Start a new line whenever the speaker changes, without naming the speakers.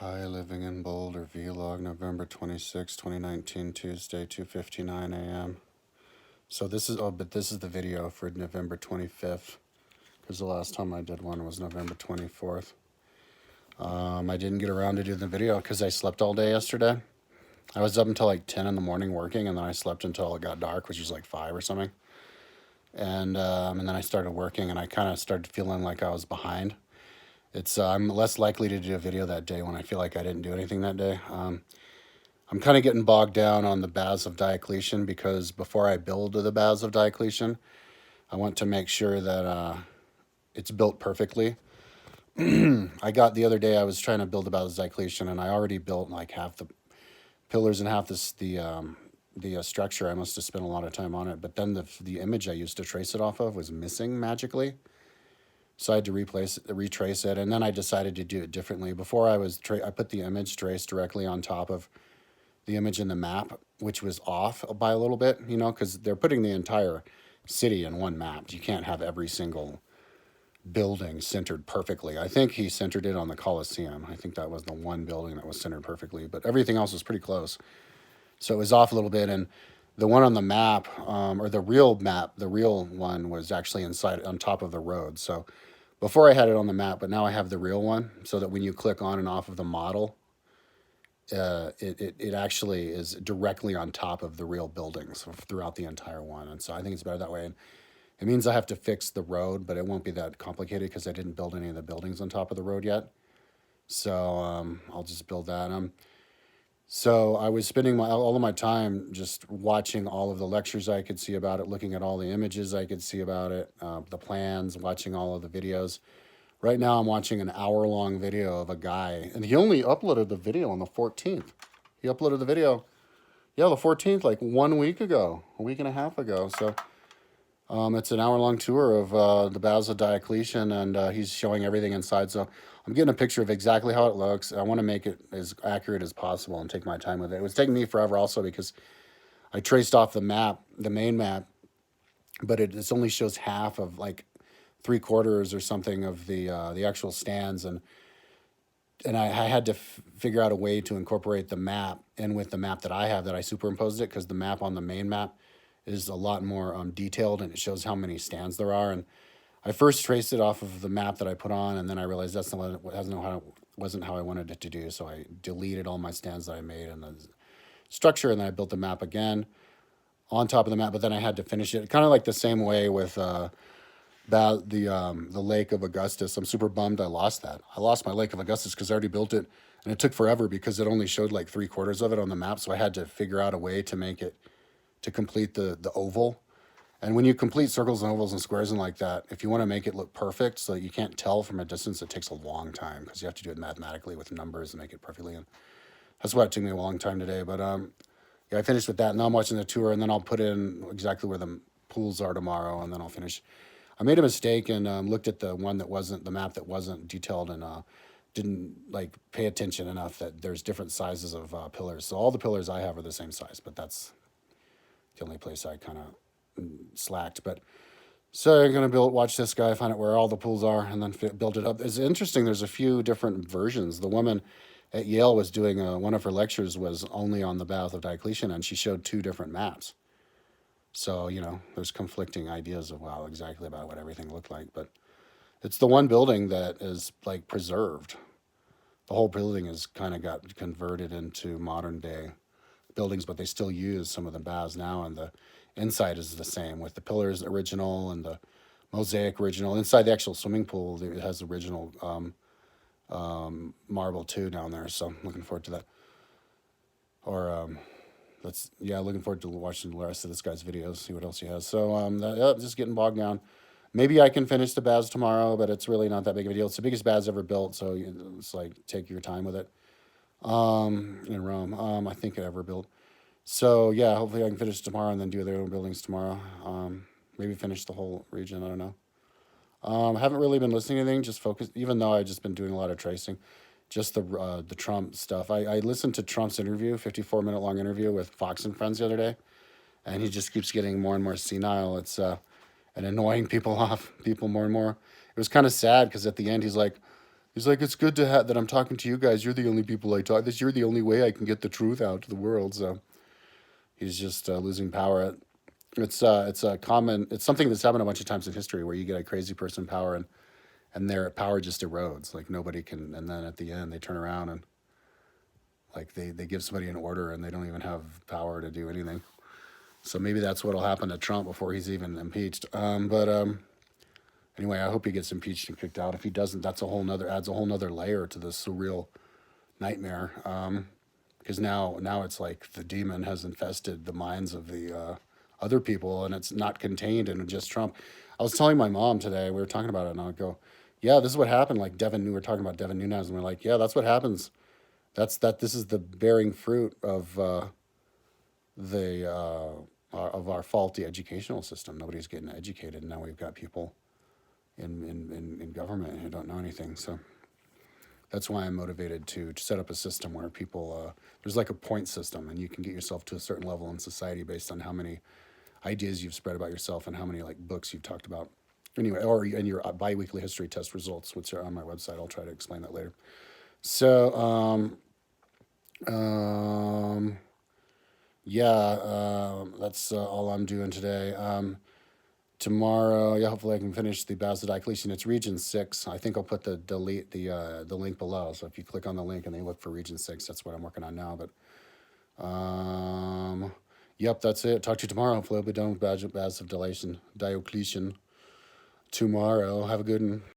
Hi, living in Boulder, vlog, November 26, 2019, Tuesday, 2:59 a.m. So this is the video for November 25th, because the last time I did one was November 24th. I didn't get around to do the video because I slept all day yesterday. I was up until like 10 in the morning working, and then I slept until it got dark, which was like 5 or something. And then I started working, and I kind of started feeling like I was behind. I'm less likely to do a video that day when I feel like I didn't do anything that day. I'm kind of getting bogged down on the Baths of Diocletian because before I build the Baths of Diocletian, I want to make sure that it's built perfectly. I got the other day, I was trying to build the Baths of Diocletian, and I already built like half the pillars and half the structure. I must have spent a lot of time on it, but then the image I used to trace it off of was missing magically. So I had to retrace it, and then I decided to do it differently. Before I put the image trace directly on top of the image in the map, which was off by a little bit, because they're putting the entire city in one map. You can't have every single building centered perfectly. I think he centered it on the Colosseum. I think that was the one building that was centered perfectly, but everything else was pretty close. So it was off a little bit, and the one on the map, or the real map, the real one was actually inside on top of the road. So before I had it on the map, but now I have the real one, so that when you click on and off of the model, it actually is directly on top of the real buildings throughout the entire one. And so I think it's better that way. And it means I have to fix the road, but it won't be that complicated because I didn't build any of the buildings on top of the road yet. So I'll just build that. So I was spending all of my time just watching all of the lectures I could see about it, looking at all the images I could see about it, the plans, watching all of the videos. Right now, I'm watching an hour-long video of a guy, and he only uploaded the video on the 14th. He uploaded the video, yeah, the 14th, like 1 week ago, a week and a half ago. So it's an hour-long tour of the Baths of Diocletian, and he's showing everything inside. So I'm getting a picture of exactly how it looks. I want to make it as accurate as possible and take my time with it. It was taking me forever also because I traced off the map, the main map, but it only shows half of like 3/4 or something of the actual stands, and I had to figure out a way to incorporate the map in with the map that I have that I superimposed it, because the map on the main map is a lot more detailed, and it shows how many stands there are. And I first traced it off of the map that I put on, and then I realized wasn't how I wanted it to do. So I deleted all my stands that I made and the structure, and then I built the map again on top of the map. But then I had to finish it, kind of like the same way with the Lake of Augustus. I'm super bummed I lost that. I lost my Lake of Augustus because I already built it, and it took forever because it only showed like 3/4 of it on the map. So I had to figure out a way to make it to complete the oval. And when you complete circles and ovals and squares and like that, if you want to make it look perfect so that you can't tell from a distance, it takes a long time because you have to do it mathematically with numbers and make it perfectly. And that's why it took me a long time today. But yeah, I finished with that. Now I'm watching the tour, and then I'll put in exactly where the pools are tomorrow, and then I'll finish. I made a mistake and looked at the one that wasn't the map that wasn't detailed, and didn't like pay attention enough that there's different sizes of pillars. So all the pillars I have are the same size, but that's the only place I kind of slacked. But so I'm gonna watch this guy, find out where all the pools are, and then build it up. It's interesting. There's a few different versions. The woman at Yale was doing one of her lectures was only on the Bath of Diocletian, and she showed two different maps. So there's conflicting ideas of exactly about what everything looked like, but it's the one building that is like preserved. The whole building is kind of got converted into modern day buildings, but they still use some of the baths now, and the inside is the same with the pillars original and the mosaic original. Inside the actual swimming pool, it has original marble too down there. So I'm looking forward to that. Or looking forward to watching the rest of this guy's videos, see what else he has. So just getting bogged down. Maybe I can finish the baths tomorrow, but it's really not that big of a deal. It's the biggest baths ever built, so it's like take your time with it. In Rome, I think it ever built. So yeah, hopefully I can finish tomorrow and then do their own buildings tomorrow. Maybe finish the whole region. I don't know. I haven't really been listening to anything. Just focused, even though I've just been doing a lot of tracing, just the Trump stuff. I listened to Trump's interview, 54-minute long interview with Fox and Friends the other day, and he just keeps getting more and more senile. It's and annoying people more and more. It was kind of sad because at the end he's like, He's like, it's good to have that I'm talking to you guys. You're the only people I talk. You're the only way I can get the truth out to the world. So he's just losing power. It's a common. It's something that's happened a bunch of times in history where you get a crazy person in power and their power just erodes. Like nobody can. And then at the end, they turn around and like they give somebody an order and they don't even have power to do anything. So maybe that's what'll happen to Trump before he's even impeached. But anyway, I hope he gets impeached and kicked out. If he doesn't, that's a whole nother adds a whole nother layer to this surreal nightmare. Because now it's like the demon has infested the minds of the other people, and it's not contained in just Trump. I was telling my mom today, we were talking about it, and I would go, "Yeah, this is what happened." Like Devin, we were talking about Devin Nunes, and we're like, "Yeah, that's what happens. That's that. This is the bearing fruit the of our faulty educational system. Nobody's getting educated, and now we've got people in government who don't know anything. So that's why I'm motivated to set up a system where people there's like a point system, and you can get yourself to a certain level in society based on how many ideas you've spread about yourself and how many like books you've talked about. Anyway, or and your biweekly history test results, which are on my website. I'll try to explain that later. So um, yeah, that's all I'm doing today. Tomorrow, yeah, hopefully I can finish the Basil Diocletian. It's Region 6. I think I'll put the link below. So if you click on the link and then look for Region 6, that's what I'm working on now. But yep, that's it. Talk to you tomorrow. Hopefully I'll be done with Basil Diocletian tomorrow. Have a good one.